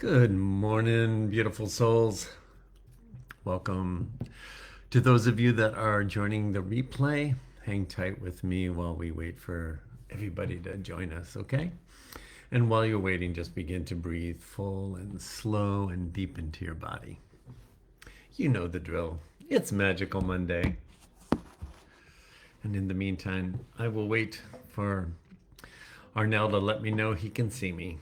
Good morning, beautiful souls. Welcome to those of you that are joining the replay. Hang tight with me while we wait for everybody to join us, okay? And while you're waiting, just begin to breathe full and slow and deep into your body. You know the drill. It's Magical Monday. And in the meantime, I will wait for Arnell to let me know he can see me.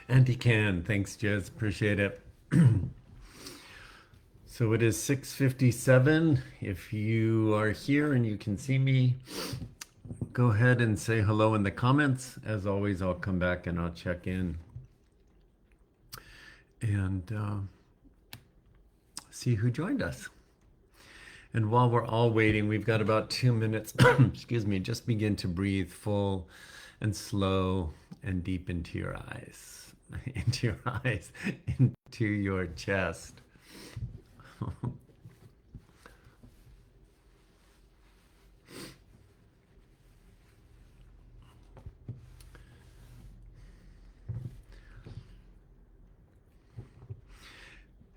And he can. Thanks, Jez. Appreciate it. So it is 6:57. If you are here and you can see me, go ahead and say hello in the comments. As always, I'll come back and I'll check in and see who joined us. And while we're all waiting, we've got about 2 minutes. Excuse me. Just begin to breathe full and slow and deep into your eyes. Into your eyes, into your chest.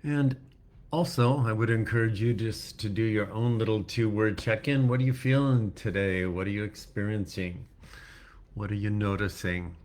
And also, I would encourage you just to do your own little 2-word check-in. What are you feeling today? What are you experiencing? What are you noticing?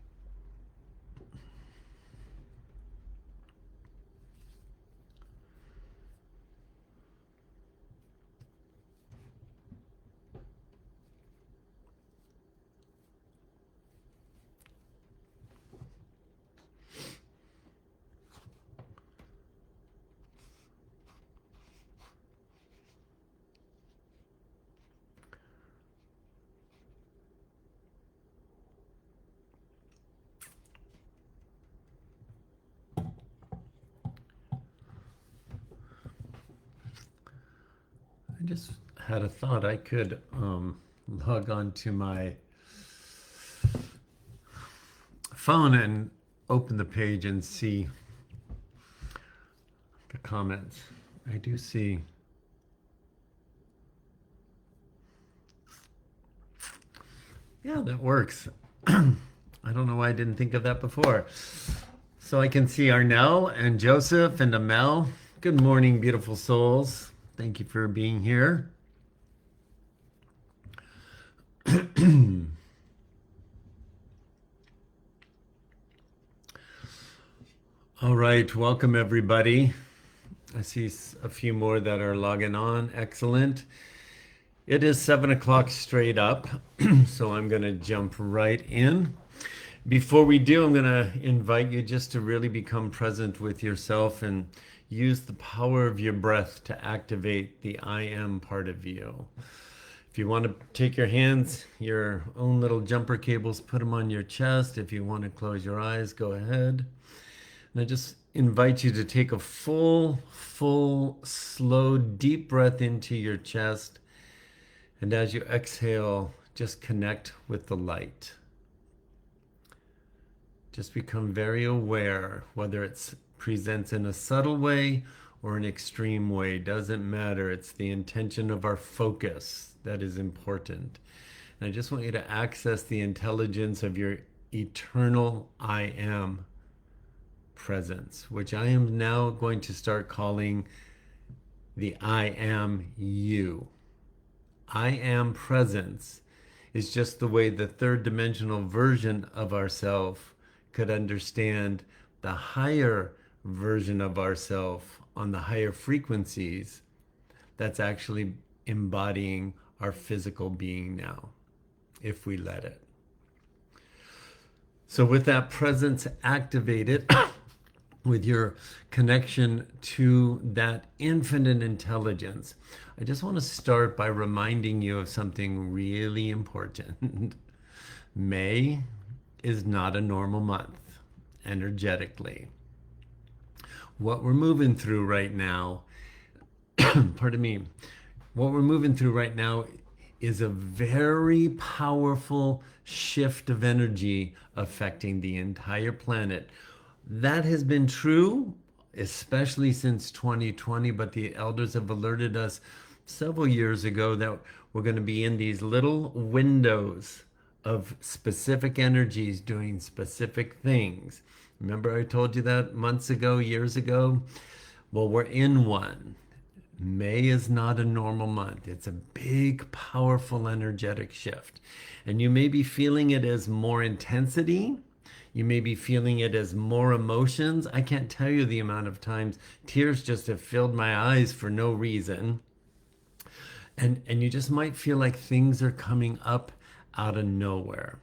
I just had a thought I could log on to my phone and open the page and see the comments. I do see. Yeah, that works. I don't know why I didn't think of that before. So I can see Arnell and Joseph and Amel. Good morning, beautiful souls. Thank you for being here. All right, welcome everybody. I see a few more that are logging on. Excellent. It is 7 o'clock straight up, so I'm going to jump right in. Before we do, I'm going to invite you just to really become present with yourself and use the power of your breath to activate the I am part of you. If you want to take your hands, your own little jumper cables, put them on your chest. If you want to close your eyes, go ahead. And I just invite you to take a full, slow, deep breath into your chest. And as you exhale, just connect with the light. Just become very aware, whether it presents in a subtle way or an extreme way, doesn't matter. It's the intention of our focus that is important. And I just want you to access the intelligence of your eternal I am presence, which I am now going to start calling the I am you. I am presence is just the way the third dimensional version of ourself could understand the higher version of ourself on the higher frequencies that's actually embodying our physical being now, if we let it. So with that presence activated, with your connection to that infinite intelligence, I just want to start by reminding you of something really important. May is not a normal month energetically. What we're moving through right now, pardon me, what we're moving through right now is a very powerful shift of energy affecting the entire planet. That has been true, especially since 2020, but the elders have alerted us several years ago that we're going to be in these little windows of specific energies doing specific things. Remember, I told you that months ago, years ago? Well, we're in one. May is not a normal month. It's a big, powerful, energetic shift. And you may be feeling it as more intensity. You may be feeling it as more emotions. I can't tell you the amount of times tears just have filled my eyes for no reason. And you just might feel like things are coming up out of nowhere.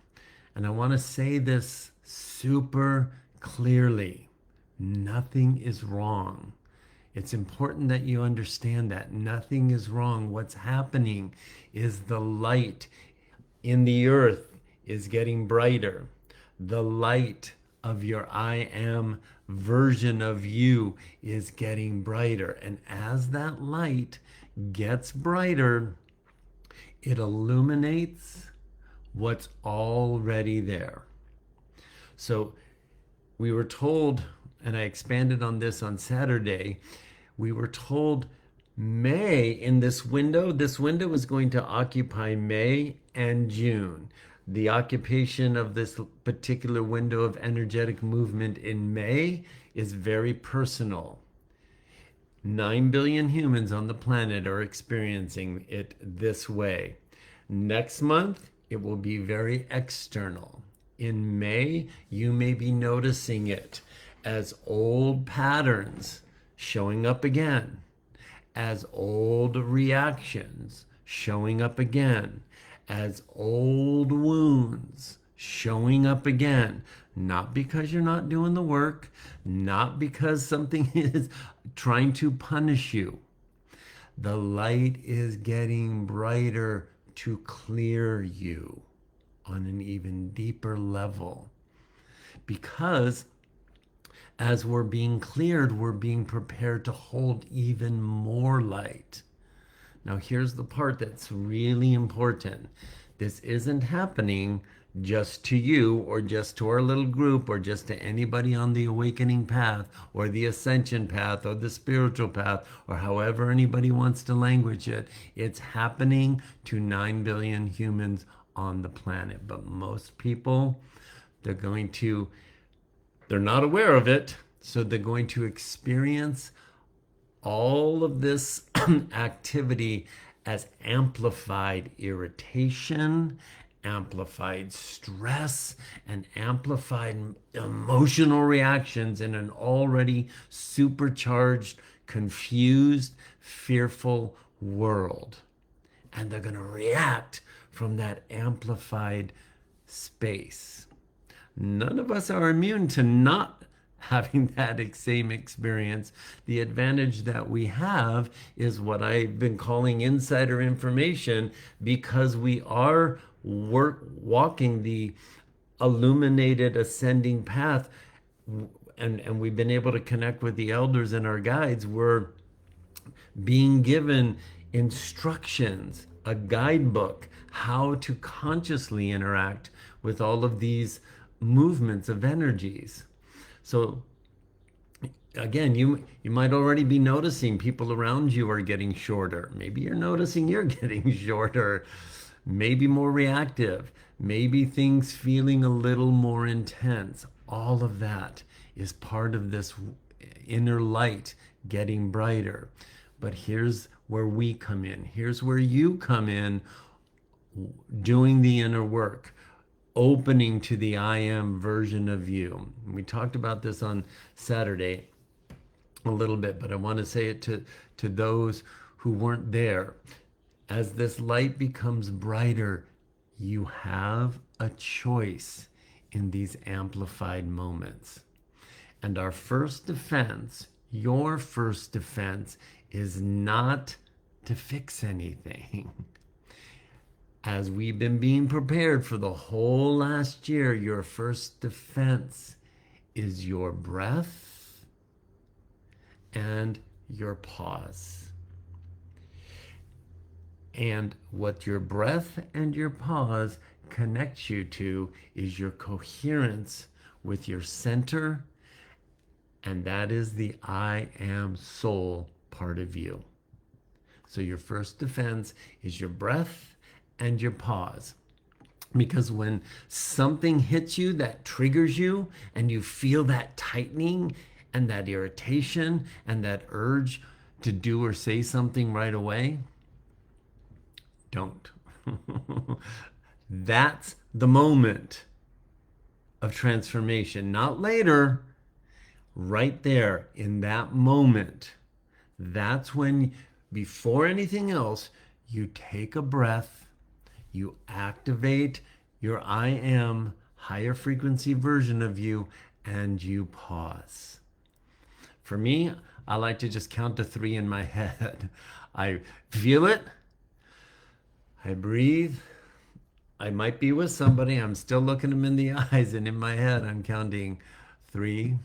And I want to say this super clearly. Nothing is wrong. It's important that you understand that nothing is wrong. What's happening is the light in the earth is getting brighter. The light of your I am version of you is getting brighter. And as that light gets brighter, it illuminates what's already there. So we were told, and I expanded on this on Saturday, we were told May in this window is going to occupy May and June. The occupation of this particular window of energetic movement in May is very personal. 9 billion humans on the planet are experiencing it this way. Next month, it will be very external. In May, you may be noticing it as old patterns showing up again, as old reactions showing up again, as old wounds showing up again. Not because you're not doing the work, not because something is trying to punish you. The light is getting brighter to clear you on an even deeper level. Because as we're being cleared, we're being prepared to hold even more light. Now, here's the part that's really important. This isn't happening just to you or just to our little group or just to anybody on the awakening path or the ascension path or the spiritual path or however anybody wants to language it. It's happening to 9 billion humans on the planet. But most people, they're not aware of it, so they're going to experience all of this activity as amplified irritation, amplified stress, and amplified emotional reactions in an already supercharged, confused, fearful world. And they're going to react from that amplified space. None of us are immune to not having that same experience. The advantage that we have is what I've been calling insider information, because we are walking the illuminated ascending path, and we've been able to connect with the elders and our guides. We're being given instructions, a guidebook, how to consciously interact with all of these movements of energies. So again, you might already be noticing people around you are getting shorter. Maybe you're noticing you're getting shorter, maybe more reactive, maybe things feeling a little more intense. All of that is part of this inner light getting brighter. But here's where we come in. Here's where you come in, doing the inner work, opening to the I am version of you. We talked about this on Saturday a little bit, but I want to say it to those who weren't there. As this light becomes brighter, you have a choice in these amplified moments. And our first defense, your first defense, is not to fix anything. As we've been being prepared for the whole last year, your first defense is your breath and your pause. And what your breath and your pause connects you to is your coherence with your center, and that is the I am soul part of you. So your first defense is your breath and your pause. Because when something hits you that triggers you and you feel that tightening and that irritation and that urge to do or say something right away, don't. That's the moment of transformation, not later, right there in that moment. That's when, before anything else, you take a breath, you activate your I am higher frequency version of you, and you pause. For me, I like to just count to 3 in my head. I feel it, I breathe. I might be with somebody, I'm still looking them in the eyes, and in my head, I'm counting 3,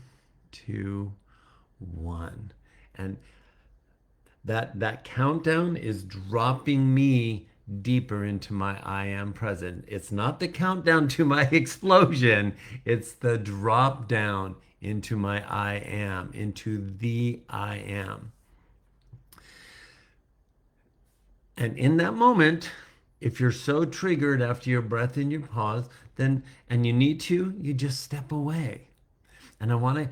2, 1. And that countdown is dropping me deeper into my I am present. It's not the countdown to my explosion, it's the drop down into my I am, into the I am. And in that moment, if you're so triggered after your breath and your pause, then, and you need to, you just step away. And I want to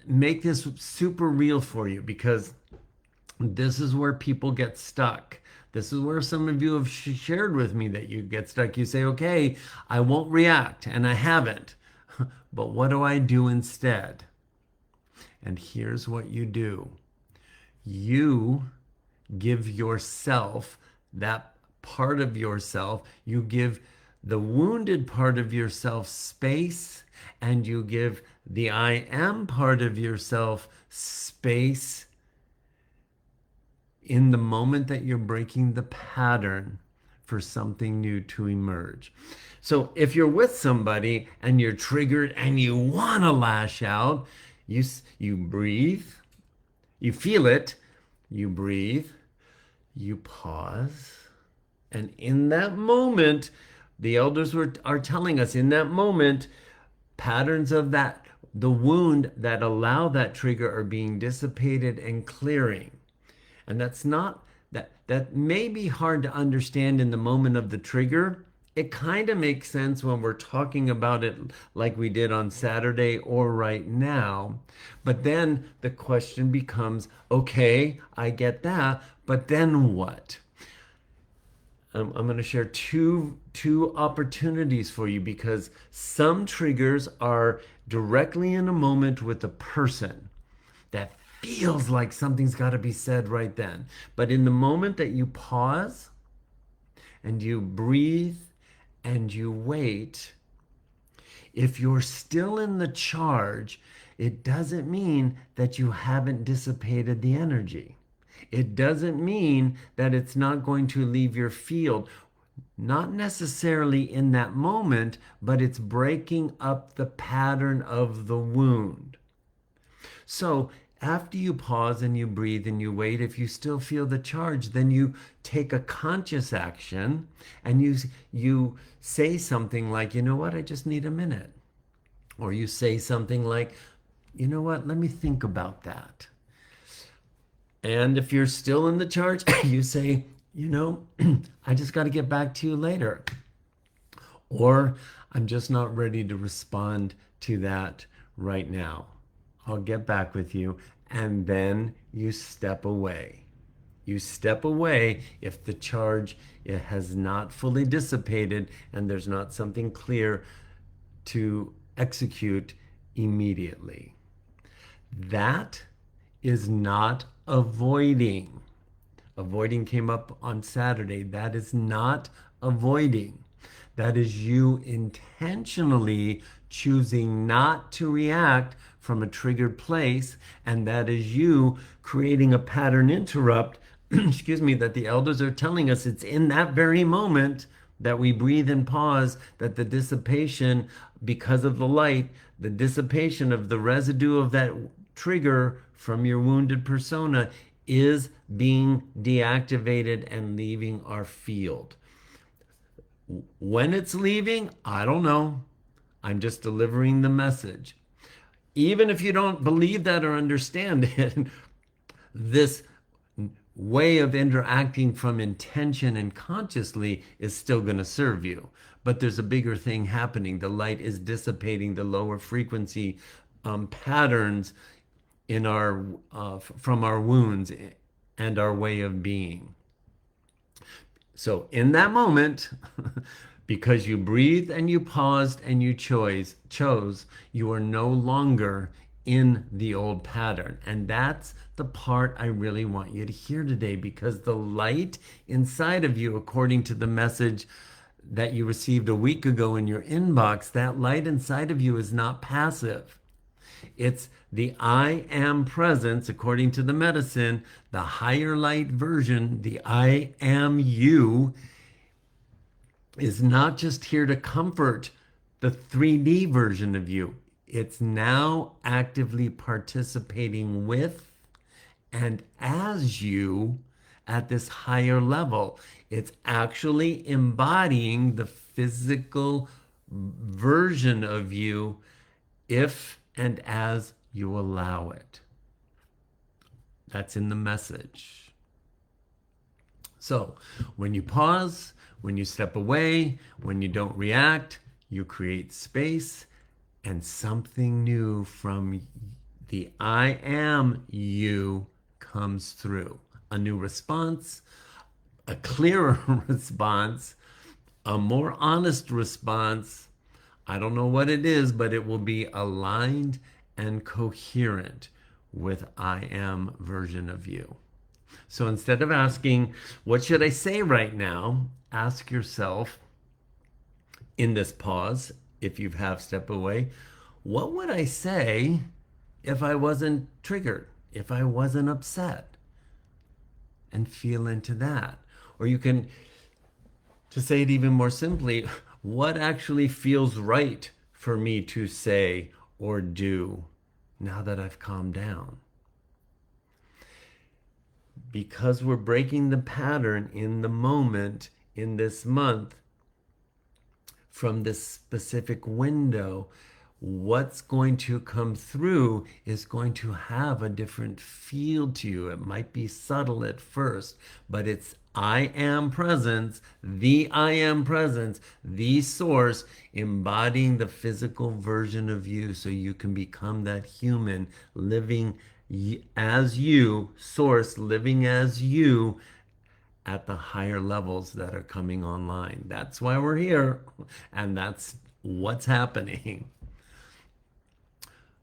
make this super real for you, because this is where people get stuck. This is where some of you have shared with me that you get stuck. You say, okay, I won't react, and I haven't. But what do I do instead? And here's what you do. You give yourself, that part of yourself, you give the wounded part of yourself space, and you give the I am part of yourself space in the moment that you're breaking the pattern for something new to emerge. So if you're with somebody and you're triggered and you want to lash out, you breathe, you feel it, you breathe, you pause, and in that moment, the elders are telling us, in that moment, patterns of that, the wound that allow that trigger are being dissipated and clearing. And that's not, that may be hard to understand in the moment of the trigger. It kind of makes sense when we're talking about it like we did on Saturday or right now. But then the question becomes, okay, I get that, but then what? I'm going to share two opportunities for you, because some triggers are directly in a moment with a person that feels like something's got to be said right then. But in the moment that you pause and you breathe and you wait, if you're still in the charge, it doesn't mean that you haven't dissipated the energy. It doesn't mean that it's not going to leave your field. Not necessarily in that moment, but it's breaking up the pattern of the wound. So after you pause and you breathe and you wait, if you still feel the charge, then you take a conscious action and you say something like, you know what, I just need a minute. Or you say something like, you know what, let me think about that. And if you're still in the charge, you say, you know, I just got to get back to you later. Or I'm just not ready to respond to that right now. I'll get back with you. And then you step away. You step away if the charge, it has not fully dissipated and there's not something clear to execute immediately. That is not avoiding. Avoiding came up on Saturday. That is not avoiding. That is you intentionally choosing not to react from a triggered place, and that is you creating a pattern interrupt, excuse me, that the elders are telling us it's in that very moment that we breathe and pause, that the dissipation, because of the light, the dissipation of the residue of that trigger from your wounded persona is being deactivated and leaving our field. When it's leaving, I don't know. I'm just delivering the message. Even if you don't believe that or understand it, this way of interacting from intention and consciously is still going to serve you. But there's a bigger thing happening. The light is dissipating the lower frequency patterns in our from our wounds and our way of being. So in that moment, because you breathed and you paused and you chose, you are no longer in the old pattern. And that's the part I really want you to hear today, because the light inside of you, according to the message that you received a week ago in your inbox, that light inside of you is not passive. It's the I am presence, according to the medicine, the higher light version, the I am you, is not just here to comfort the 3D version of you. It's now actively participating with and as you at this higher level. It's actually embodying the physical version of you if and as you allow it. That's in the message. So when you pause, when you step away, when you don't react, you create space, and something new from the I am you comes through. A new response, a clearer response, a more honest response. I don't know what it is, but it will be aligned and coherent with I am version of you. So instead of asking, what should I say right now? Ask yourself in this pause, if you've half step away, what would I say if I wasn't triggered, if I wasn't upset? And feel into that. Or you can, to say it even more simply, what actually feels right for me to say or do now that I've calmed down? Because we're breaking the pattern in the moment, in this month, from this specific window, what's going to come through is going to have a different feel to you. It might be subtle at first, but it's I am presence, the I am presence, the source embodying the physical version of you so you can become that human living as you, source living as you at the higher levels that are coming online. That's why we're here, and that's what's happening.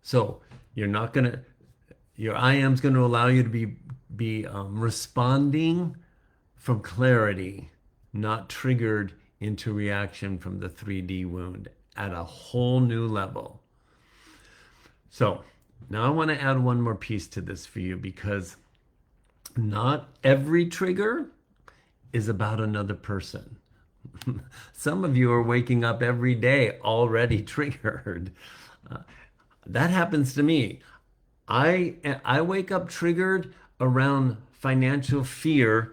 So you're not gonna, your I am's going to allow you to be responding from clarity, not triggered into reaction from the 3D wound at a whole new level. So now I want to add one more piece to this for you, because not every trigger is about another person. Some of you are waking up every day already triggered. That happens to me. I wake up triggered around financial fear,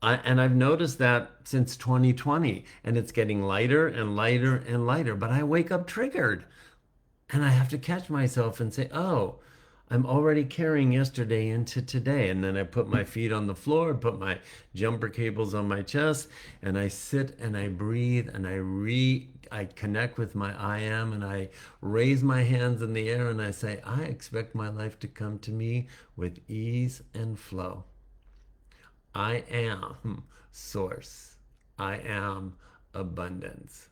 and I've noticed that since 2020, and it's getting lighter and lighter and lighter, but I wake up triggered, and I have to catch myself and say, oh, I'm already carrying yesterday into today. And then I put my feet on the floor, put my jumper cables on my chest, and I sit and I breathe and I connect with my I am, and I raise my hands in the air and I say, I expect my life to come to me with ease and flow. I am source. I am abundance.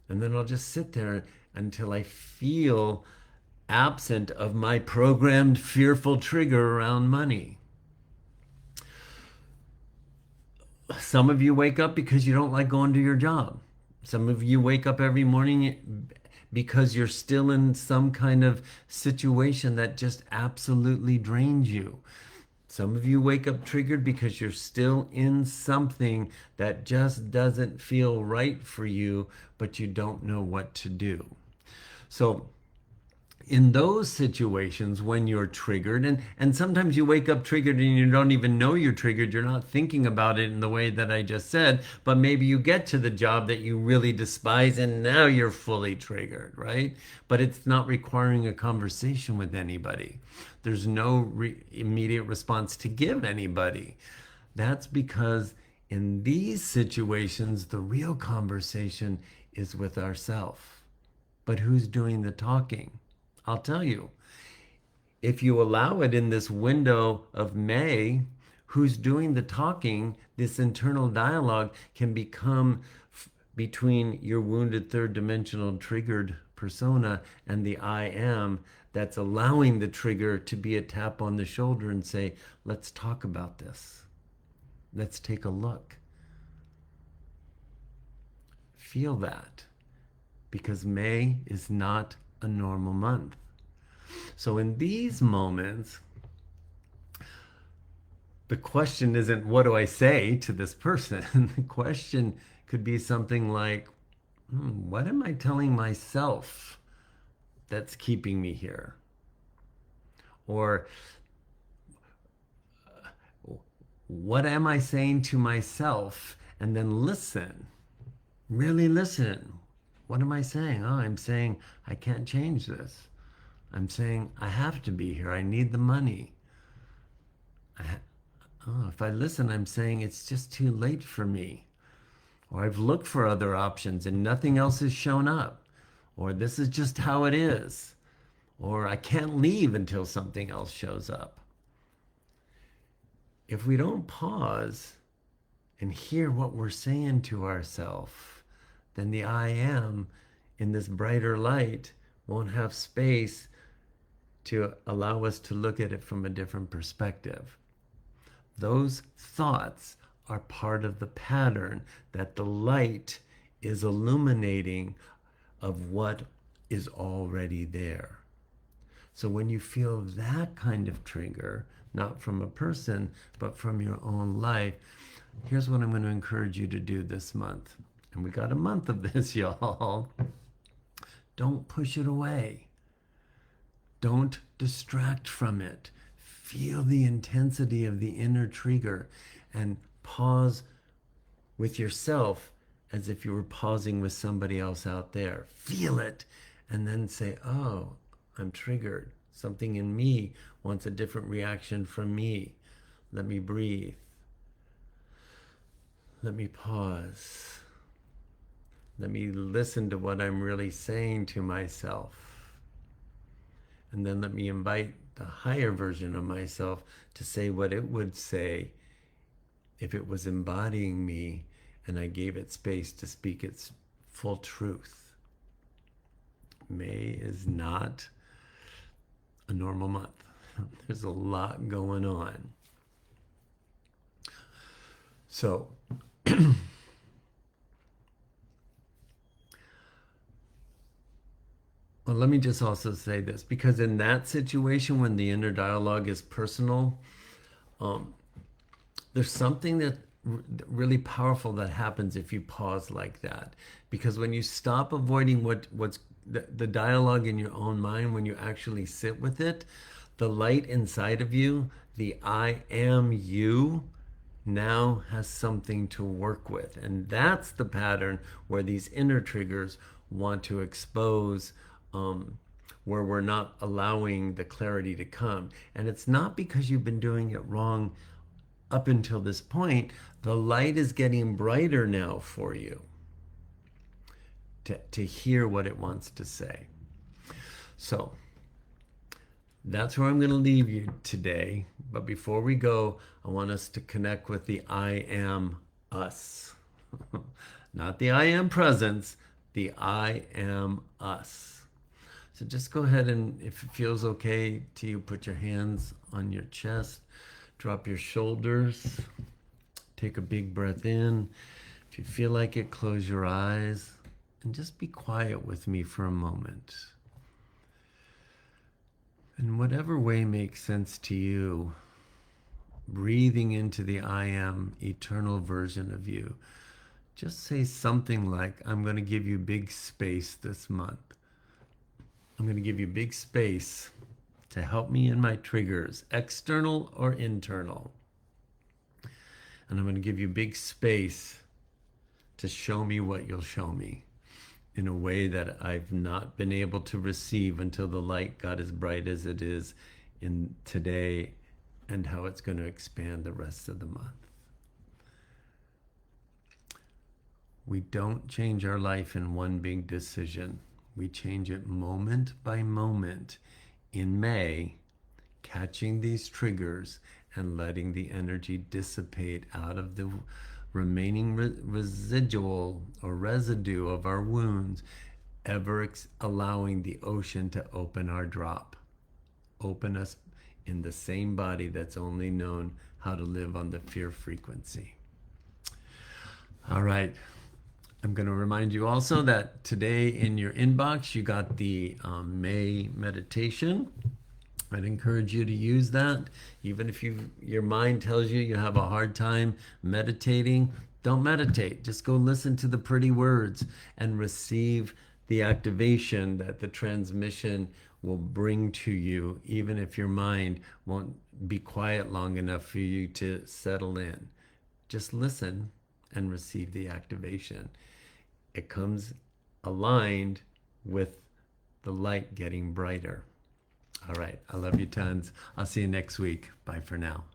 And then I'll just sit there until I feel absent of my programmed fearful trigger around money. Some of you wake up because you don't like going to your job. Some of you wake up every morning because you're still in some kind of situation that just absolutely drains you. Some of you wake up triggered because you're still in something that just doesn't feel right for you, but you don't know what to do. So in those situations when you're triggered, and sometimes you wake up triggered and you don't even know you're triggered, you're not thinking about it in the way that I just said, but maybe you get to the job that you really despise and now you're fully triggered, right? But it's not requiring a conversation with anybody. There's no immediate response to give anybody. That's because in these situations the real conversation is with ourself. But who's doing the talking? I'll tell you, if you allow it in this window of May, who's doing the talking, this internal dialogue can become between your wounded third dimensional triggered persona and the I am that's allowing the trigger to be a tap on the shoulder and say, let's talk about this. Let's take a look. Feel that, because May is not a normal month. So in these moments, the question isn't what do I say to this person? The question could be something like, what am I telling myself that's keeping me here? Or what am I saying to myself? And then listen, really listen. What am I saying? Oh, I'm saying I can't change this. I'm saying I have to be here. I need the money. If I listen, I'm saying it's just too late for me. Or I've looked for other options and nothing else has shown up. Or this is just how it is. Or I can't leave until something else shows up. If we don't pause and hear what we're saying to ourselves, then the I am in this brighter light won't have space to allow us to look at it from a different perspective. Those thoughts are part of the pattern that the light is illuminating of what is already there. So when you feel that kind of trigger, not from a person, but from your own life, here's what I'm going to encourage you to do this month. And we got a month of this, y'all. Don't push it away. Don't distract from it. Feel the intensity of the inner trigger and pause with yourself as if you were pausing with somebody else out there. Feel it and then say, oh, I'm triggered. Something in me wants a different reaction from me. Let me breathe. Let me pause. Let me listen to what I'm really saying to myself. And then let me invite the higher version of myself to say what it would say if it was embodying me and I gave it space to speak its full truth. May is not a normal month. There's a lot going on. So, well, let me just also say this, because in that situation, when the inner dialogue is personal, there's something that really powerful that happens if you pause like that. Because when you stop avoiding what's the dialogue in your own mind, when you actually sit with it, the light inside of you, the I am you, now has something to work with. And that's the pattern where these inner triggers want to expose, where we're not allowing the clarity to come. And it's not because you've been doing it wrong up until this point. The light is getting brighter now for you to hear what it wants to say. So that's where I'm going to leave you today. But before we go, I want us to connect with the I am us. Not the I am presence, the I am us. So just go ahead and, if it feels okay to you, put your hands on your chest, drop your shoulders, take a big breath in. If you feel like it, close your eyes and just be quiet with me for a moment. In whatever way makes sense to you, breathing into the I am eternal version of you, just say something like, I'm going to give you big space this month. I'm going to give you big space to help me in my triggers, external or internal. And I'm going to give you big space to show me what you'll show me in a way that I've not been able to receive until the light got as bright as it is in today, and how it's going to expand the rest of the month. We don't change our life in one big decision. We change it moment by moment. In May, catching these triggers and letting the energy dissipate out of the remaining residual or residue of our wounds, ever allowing the ocean to open our drop, open us in the same body that's only known how to live on the fear frequency. All right. I'm going to remind you also that today in your inbox, you got the May meditation. I'd encourage you to use that. Even if your mind tells you you have a hard time meditating, don't meditate. Just go listen to the pretty words and receive the activation that the transmission will bring to you, even if your mind won't be quiet long enough for you to settle in. Just listen and receive the activation. It comes aligned with the light getting brighter. All right. I love you tons. I'll see you next week. Bye for now.